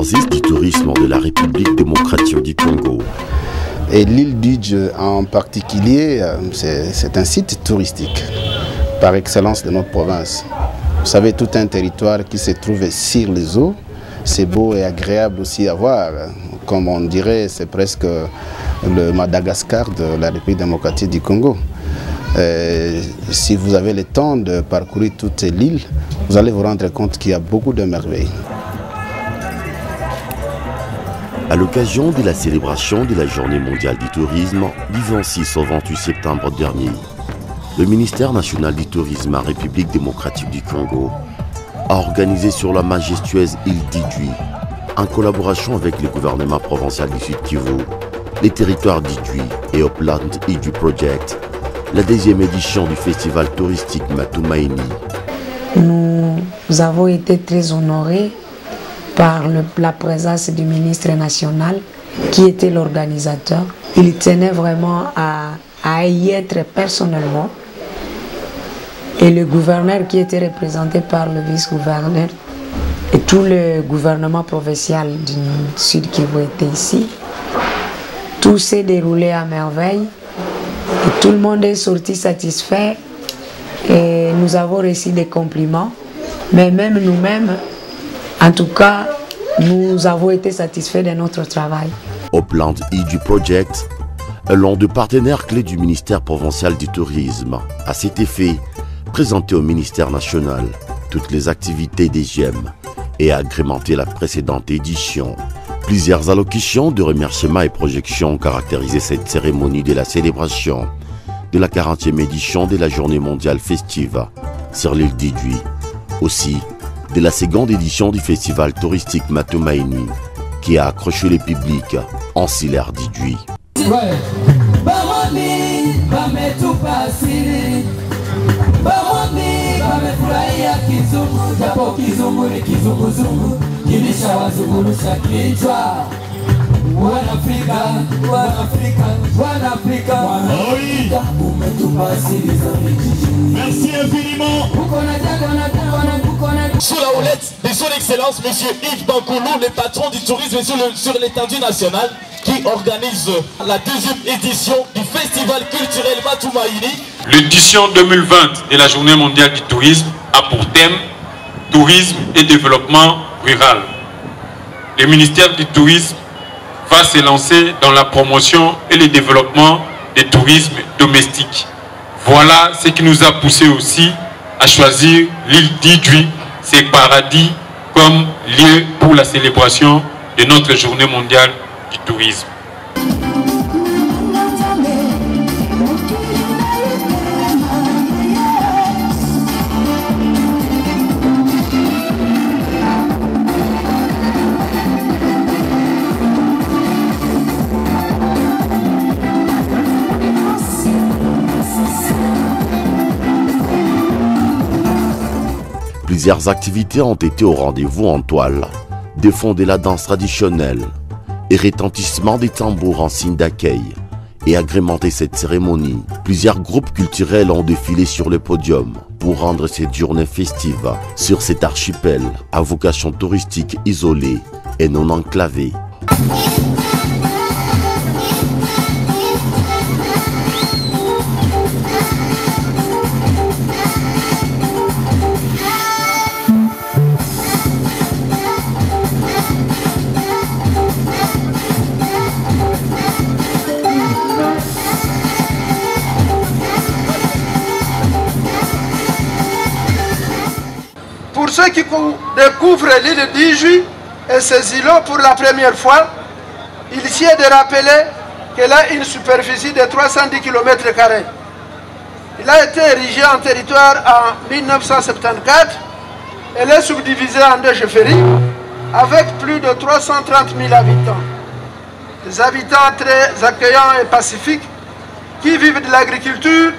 oasis du tourisme de la République démocratique du Congo. Et l'île d'Idj en particulier, c'est un site touristique par excellence de notre province. Vous savez, tout un territoire qui se trouve sur les eaux, c'est beau et agréable aussi à voir. Comme on dirait, c'est presque le Madagascar de la République démocratique du Congo. Si vous avez le temps de parcourir toute l'île, vous allez vous rendre compte qu'il y a beaucoup de merveilles. À l'occasion de la célébration de la Journée mondiale du tourisme, du 26 au 28 septembre dernier, le ministère national du tourisme en République démocratique du Congo a organisé sur la majestueuse île d'Idj, en collaboration avec le gouvernement provincial du Sud Kivu, les territoires d'Idj et Upland Idj Project, la 2e édition du festival touristique Matumaini. Nous avons été très honorés par la présence du ministre national qui était l'organisateur. Il tenait vraiment à y être personnellement. Et le gouverneur qui était représenté par le vice-gouverneur et tout le gouvernement provincial du Sud Kivu était ici. Tout s'est déroulé à merveille et tout le monde est sorti satisfait et nous avons reçu des compliments. Mais même nous-mêmes, en tout cas, nous avons été satisfaits de notre travail. Upland Idj Project, l'un des partenaires clés du ministère provincial du tourisme, à cet effet, présenté au ministère national toutes les activités des GEM et a agrémenté la précédente édition. Plusieurs allocutions de remerciements et projections ont caractérisé cette cérémonie de la célébration de la 40e édition de la Journée mondiale festive sur l'île d'Idj, aussi de la 2e édition du festival touristique Matumaini qui a accroché le public en l'air d'Idj. Merci infiniment. Sous la houlette de son excellence, monsieur Yves Bankoulou, le patron du tourisme sur l'étendue nationale, qui organise la 2e édition du festival culturel Matumaini. L'édition 2020 de la Journée mondiale du tourisme a pour thème tourisme et développement rural. Le ministère du tourisme va se lancer dans la promotion et le développement du tourisme domestique. Voilà ce qui nous a poussé aussi à choisir l'île d'Idj, ces paradis, comme lieu pour la célébration de notre Journée mondiale du tourisme. Plusieurs activités ont été au rendez-vous en toile, des fonds de la danse traditionnelle et retentissement des tambours en signe d'accueil. Et agrémenter cette cérémonie, plusieurs groupes culturels ont défilé sur le podium pour rendre cette journée festive sur cet archipel à vocation touristique isolée et non enclavée. Pour ceux qui découvrent l'île d'Idj et ses îlots pour la première fois, il sied de rappeler qu'elle a une superficie de 310 km². Il a été érigé en territoire en 1974. Elle est subdivisée en 2 chefferies avec plus de 330 000 habitants. Des habitants très accueillants et pacifiques qui vivent de l'agriculture,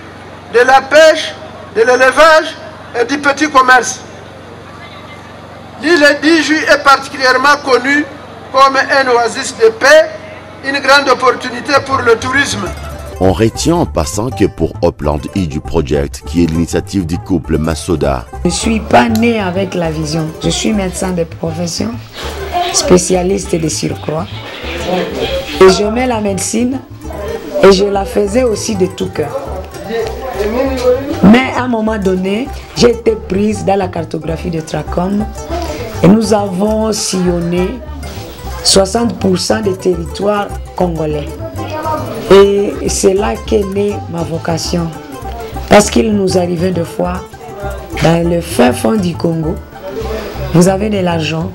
de la pêche, de l'élevage et du petit commerce. L'île d'Idj est particulièrement connue comme un oasis de paix, une grande opportunité pour le tourisme. On retient en passant que pour Upland Idj Project, qui est l'initiative du couple Massoda. Je ne suis pas née avec la vision. Je suis médecin de profession spécialiste de surcroît. Et j'aimais la médecine et je la faisais aussi de tout cœur. Mais à un moment donné, j'ai été prise dans la cartographie de Tracom et nous avons sillonné 60% des territoires congolais. Et c'est là qu'est née ma vocation. Parce qu'il nous arrivait de fois, dans le fin fond du Congo, vous avez de l'argent,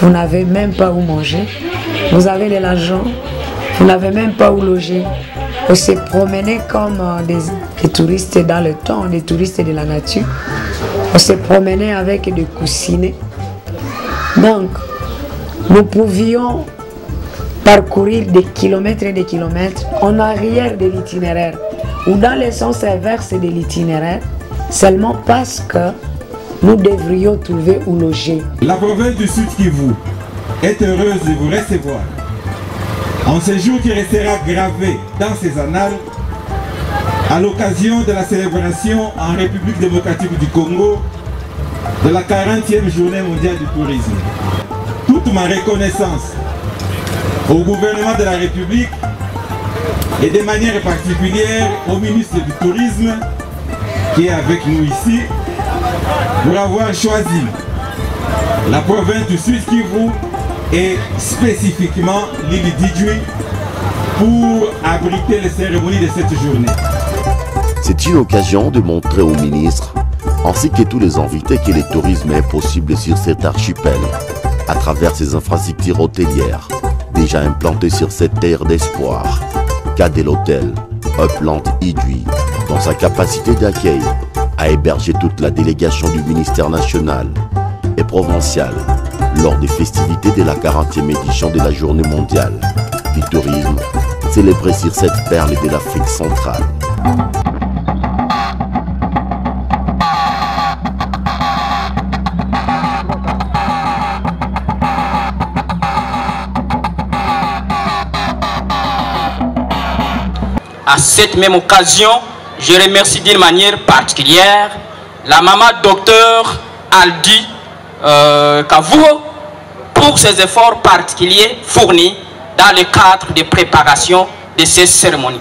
vous n'avez même pas où manger. Vous avez de l'argent, vous n'avez même pas où loger. On se promenait comme des touristes dans le temps, des touristes de la nature. On se promenait avec des coussinets. Donc, nous pouvions parcourir des kilomètres et des kilomètres en arrière de l'itinéraire ou dans le sens inverse de l'itinéraire, seulement parce que nous devrions trouver où loger. La province du Sud Kivu est heureuse de vous recevoir en ce jour qui restera gravé dans ses annales à l'occasion de la célébration en République démocratique du Congo de la 40e journée mondiale du tourisme. Toute ma reconnaissance au gouvernement de la République et de manière particulière au ministre du Tourisme qui est avec nous ici pour avoir choisi la province du Sud Kivu et spécifiquement l'île d'Idjouï pour abriter les cérémonies de cette journée. C'est une occasion de montrer au ministre ainsi que tous les invités que le tourisme est possible sur cet archipel à travers ses infrastructures hôtelières déjà implantées sur cette terre d'espoir, qu'a de l'hôtel Upland Idjouï dans sa capacité d'accueil à héberger toute la délégation du ministère national et provincial lors des festivités de la 40e édition de la Journée mondiale du tourisme, célébrée sur cette perle de l'Afrique centrale. À cette même occasion, je remercie d'une manière particulière la maman docteur Aldi Kavuo pour ses efforts particuliers fournis dans le cadre de préparation de ces cérémonies.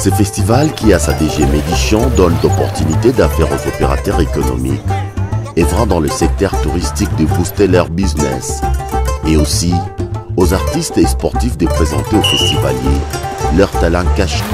Ce festival qui à sa 10e édition donne l'opportunité d'affaires aux opérateurs économiques œuvrant dans le secteur touristique de booster leur business et aussi aux artistes et sportifs de présenter aux festivaliers leurs talents cachés.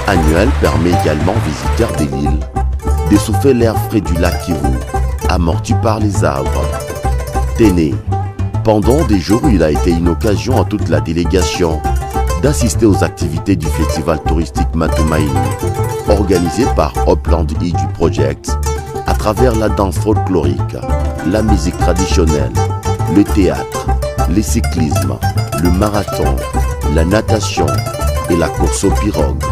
Annuel permet également aux visiteurs de l'île de souffler l'air frais du lac Kivu, amorti par les arbres. Téné, pendant des jours, il a été une occasion à toute la délégation d'assister aux activités du festival touristique Matumaini, organisé par Upland Idjouï Project, à travers la danse folklorique, la musique traditionnelle, le théâtre, le cyclisme, le marathon, la natation et la course aux pirogues.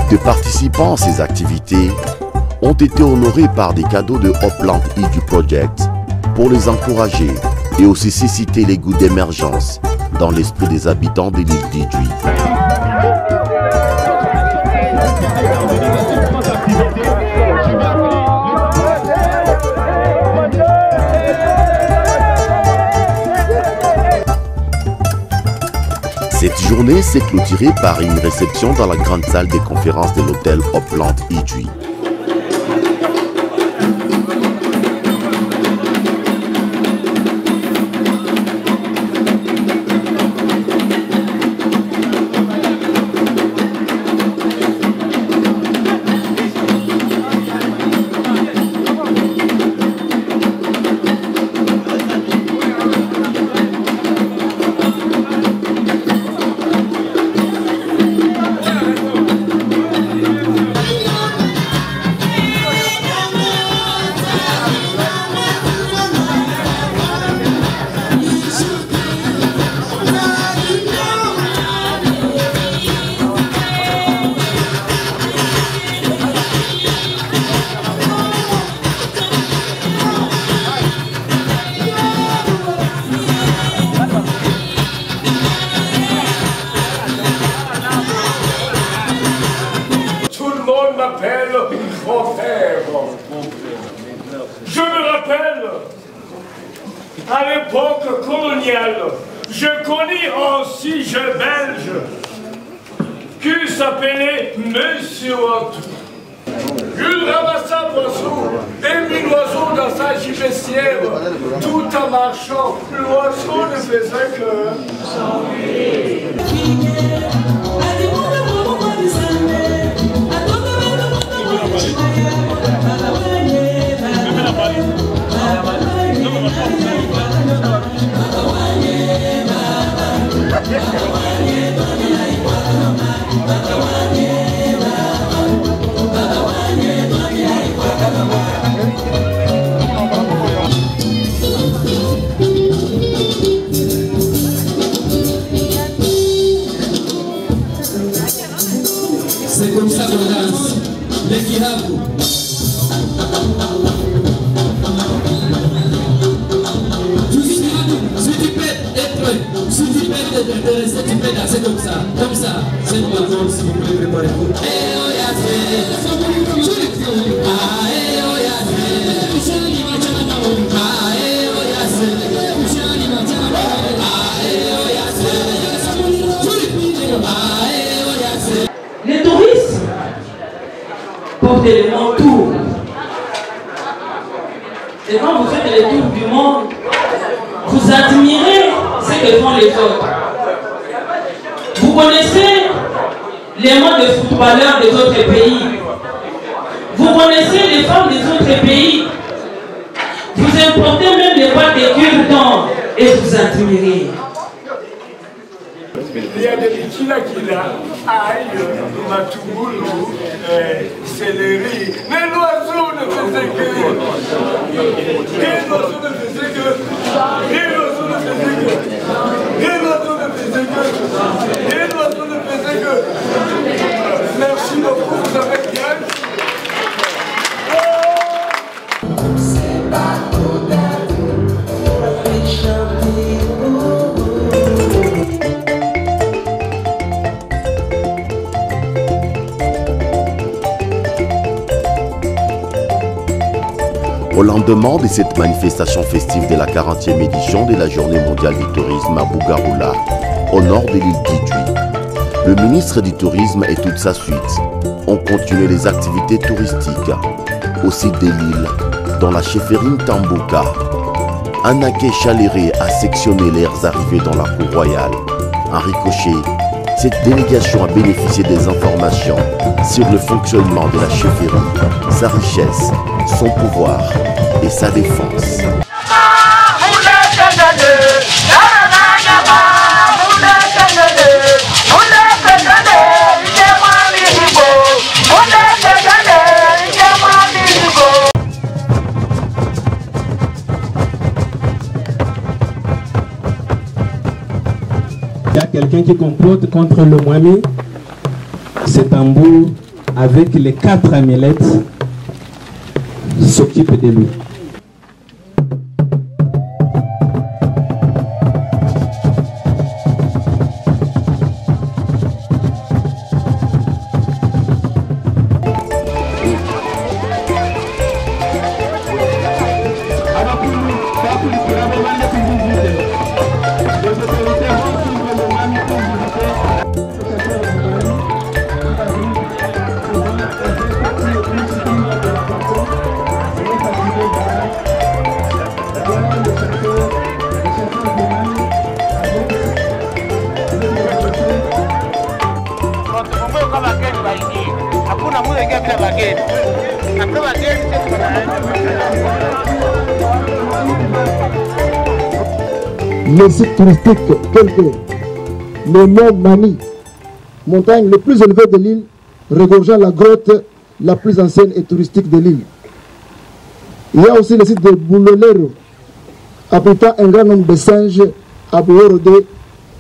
Quelques participants à ces activités ont été honorés par des cadeaux de Upland Idu Project pour les encourager et aussi susciter les goûts d'émergence dans l'esprit des habitants de l'île d'Idjouy. Cette journée s'est clôturée par une réception dans la grande salle des conférences de l'hôtel Upland Idjouy. Je me rappelle, à l'époque coloniale, je connais un sujet belge qui s'appelait Monsieur Antou. Il ramassa poisson et mit l'oiseau dans sa gibecière. Tout en marchant, l'oiseau ne faisait que... C'est comme ça qu'on danse, les Kirabu. Si tu peux rester, tu peux danser comme ça, c'est une vacances, si vous pouvez préparer vous. Les touristes portent le monde tour. Et quand vous faites les tours du monde, vous admirez ce que font les autres. Vous connaissez les noms des footballeurs des autres pays. Vous connaissez les femmes des autres pays. Vous importez même les boîtes de cure-dents et vous admirez. Il y a des kila, aïe, matouboulou, céleri. Mais l'oiseau ne faisait que... l'oiseau ne faisait que... l'oiseau ne faisait que... l'oiseau ne faisait que... l'oiseau ne faisait que... Merci beaucoup, vous avez bien. Au lendemain de cette manifestation festive de la 40e édition de la Journée mondiale du tourisme à Bougaroula, au nord de l'île d'Idjouy, le ministre du Tourisme et toute sa suite ont continué les activités touristiques au site de l'île, dans la chefferie Tambouka. Un accueil chaleureux a sectionné leurs arrivées dans la cour royale. En ricochet, cette délégation a bénéficié des informations sur le fonctionnement de la chefferie, sa richesse, son pouvoir et sa défense. Il y a quelqu'un qui complote contre le Mwami, c'est Tambou avec les 4 amulettes, s'occupe de lui. Les sites touristiques tels que le mont Mani, montagne le plus élevée de l'île, regorgeant la grotte la plus ancienne et touristique de l'île. Il y a aussi le site de Boulolero, abritant un grand nombre de singes à Bouorode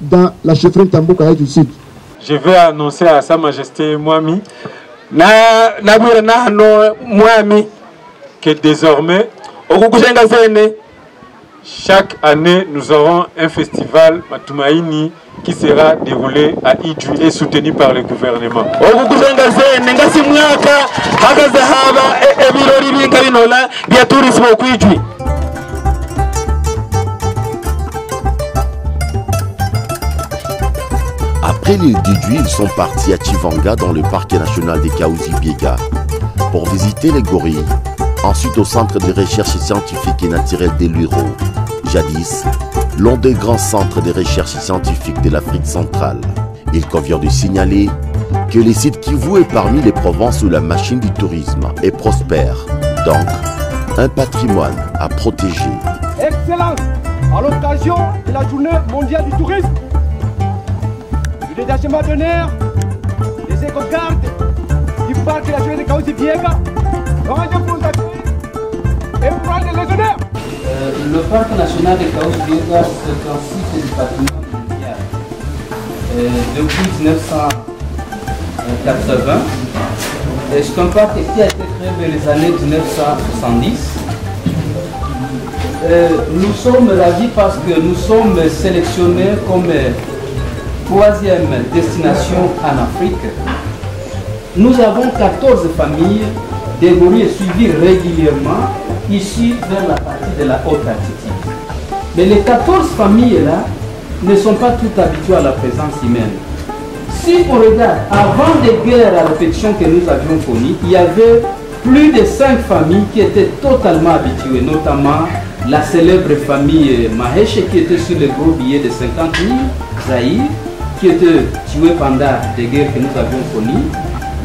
dans la chefferie Tambouka du Sud. Je vais annoncer à Sa Majesté Mwami que désormais, chaque année, nous aurons un festival Matumaini qui sera déroulé à Idjwi et soutenu par le gouvernement. Après l'île d'Idjwi, ils sont partis à Chivanga dans le parc national des Kaouzi-Biega pour visiter les gorilles. Ensuite au centre de recherche scientifique et naturelle de l'Uiro, jadis l'un des grands centres de recherche scientifique de l'Afrique centrale. Il convient de signaler que le site Kivu est parmi les provinces où la machine du tourisme est prospère, donc un patrimoine à protéger. Excellence, à l'occasion de la journée mondiale du tourisme, le détachement d'honneur des éco-gardes du parc national de Kaouzi-Biega le parc national de Kaouzi-Biega est un site du patrimoine mondial depuis 1980. C'est un parc qui a été créé dans les années 1970. Nous sommes ravis parce que nous sommes sélectionnés comme 3e destination en Afrique. Nous avons 14 familles des gorilles suivis régulièrement ici vers la partie de la haute altitude. Mais les 14 familles-là ne sont pas toutes habituées à la présence humaine. Si on regarde, avant des guerres à répétition que nous avions connues, il y avait plus de 5 familles qui étaient totalement habituées, notamment la célèbre famille Mahesh qui était sur le gros billet de 50 000, Zahir, qui était tué pendant des guerres que nous avions connues.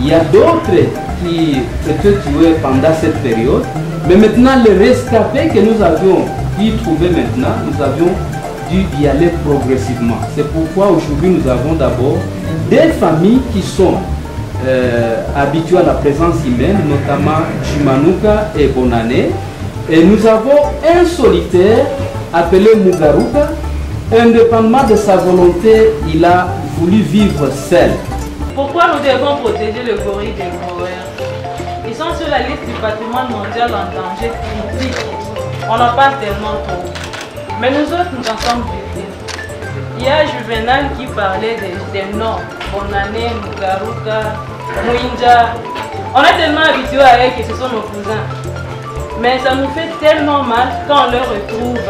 Il y a d'autres qui étaient tués pendant cette période. Mais maintenant, les rescapés que nous avions dû trouver maintenant, nous avions dû y aller progressivement. C'est pourquoi aujourd'hui, nous avons d'abord des familles qui sont habituées à la présence humaine, notamment Chimanuka et Bonane. Et nous avons un solitaire appelé Mugaruka. Indépendamment de sa volonté, il a voulu vivre seul. Pourquoi nous devons protéger le gorille des growers? Ils sont sur la liste du patrimoine mondial en danger critique. On en parle tellement trop. Mais nous autres, nous en sommes victimes. Il y a Juvenal qui parlait des noms. Bonane, Mugaruka, Mouinja. On est tellement habitués à eux que ce sont nos cousins. Mais ça nous fait tellement mal quand on les retrouve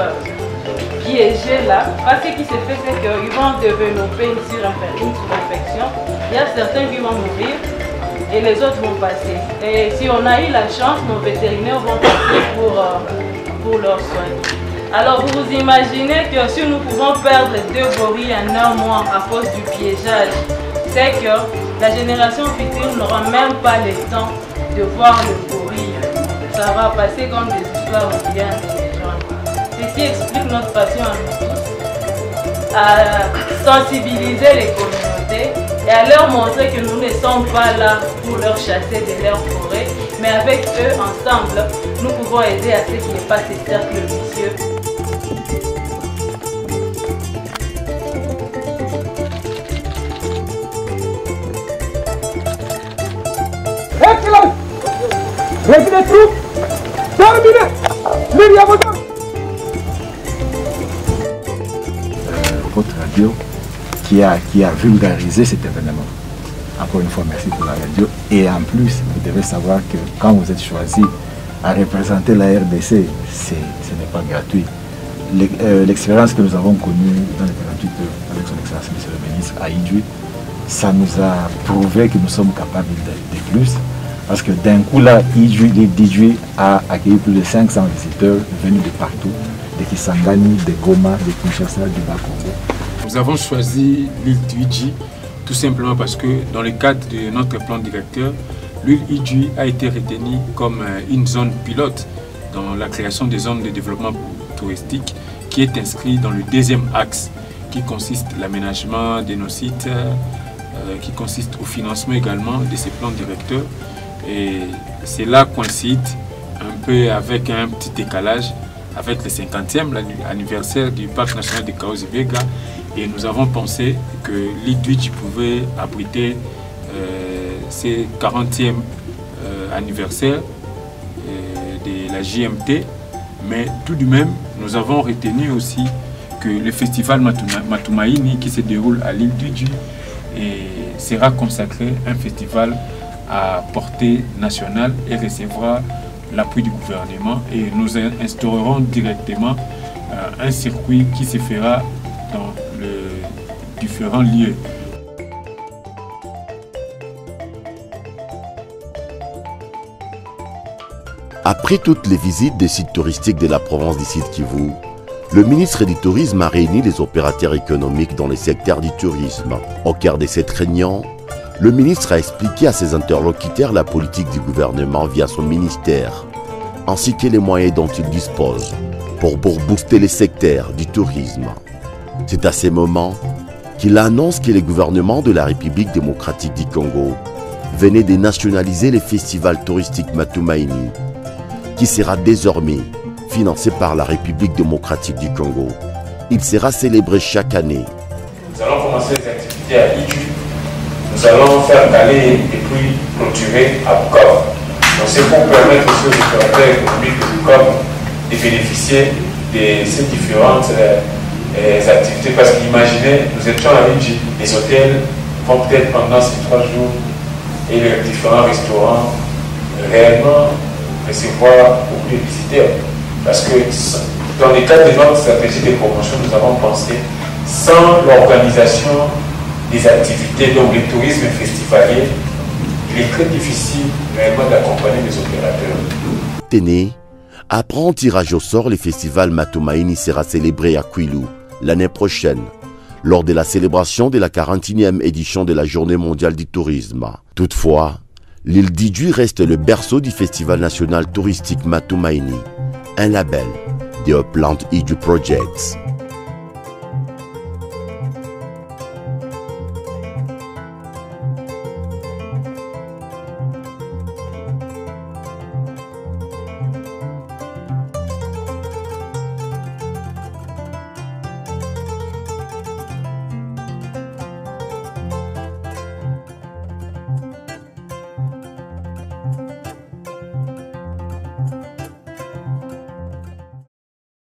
piégés là. Parce que ce qui se fait, c'est qu'ils vont développer une surinfection. Il y a certains qui vont mourir et les autres vont passer. Et si on a eu la chance, nos vétérinaires vont passer pour leurs soins. Alors vous vous imaginez que si nous pouvons perdre 2 gorilles en 1 mois à cause du piégeage, c'est que la génération future n'aura même pas le temps de voir le gorille. Ça va passer comme des histoires bien intelligentes. Ceci explique notre passion à nous tous, à sensibiliser les communautés et à leur montrer que nous ne sommes pas là pour leur chasser de leur forêt, mais avec eux, ensemble, nous pouvons aider à ce qu'il n'y ait pas ces cercles vicieux. Régime des troupes, terminé. Myriam Odom. Votre radio qui a vulgarisé cet événement. Encore une fois, merci pour la radio. Et en plus, vous devez savoir que quand vous êtes choisi à représenter la RDC, ce n'est pas gratuit. L'expérience que nous avons connue dans les 48 heures avec son Excellence Monsieur le Ministre à Idjoué, ça nous a prouvé que nous sommes capables de plus. Parce que d'un coup là, l'île d'Idjoué a accueilli plus de 500 visiteurs venus de partout, de Kisangani, de Goma, de Kinshasa, du Bas-Congo. Nous avons choisi l'île d'Idjoué tout simplement parce que dans le cadre de notre plan directeur, l'île d'Idjoué a été retenue comme une zone pilote dans la création des zones de développement touristique qui est inscrit dans le deuxième axe qui consiste à l'aménagement de nos sites, qui consiste au financement également de ces plans directeurs. Et cela coïncide un peu avec un petit décalage avec le 50e anniversaire du parc national de Kahuzi-Biega. Et nous avons pensé que l'île d'Idjoué pouvait abriter ces 40e anniversaire de la JMT. Mais tout de même, nous avons retenu aussi que le festival Matumaini qui se déroule à l'île d'Idjoué sera consacré un festival à portée nationale et recevra l'appui du gouvernement. Et nous instaurerons directement un circuit qui se fera dans les différents lieux. Après toutes les visites des sites touristiques de la province du Sud Kivu, le ministre du Tourisme a réuni les opérateurs économiques dans les secteurs du tourisme. Au cœur de cette réunion, le ministre a expliqué à ses interlocuteurs la politique du gouvernement via son ministère, ainsi que les moyens dont il dispose pour booster les secteurs du tourisme. C'est à ces moments qu'il annonce que le gouvernement de la République démocratique du Congo venait de nationaliser le festival touristique Matumaini, qui sera désormais financé par la République démocratique du Congo. Il sera célébré chaque année. Nous allons commencer les activités à Idjoué. Nous allons faire caler et puis clôturer à Bukavu. Donc c'est pour permettre aussi aux opérateurs économiques de Bukavu de bénéficier de ces différentes activités. Parce qu'imaginez, nous étions à Idjoué, les hôtels vont peut-être pendant ces 3 jours et les différents restaurants réellement recevoir beaucoup de visiteurs. Parce que dans le cadre de notre stratégie de promotion, nous avons pensé, sans l'organisation des activités, donc le tourisme festivalier, il est très difficile réellement d'accompagner les opérateurs. Téné, après un tirage au sort, le festival Matumaini sera célébré à Kwilu l'année prochaine, lors de la célébration de la 41e édition de la Journée mondiale du tourisme. Toutefois, l'île d'Idjoué reste le berceau du Festival national touristique Matumaini, un label de Upland Idjoué Projects.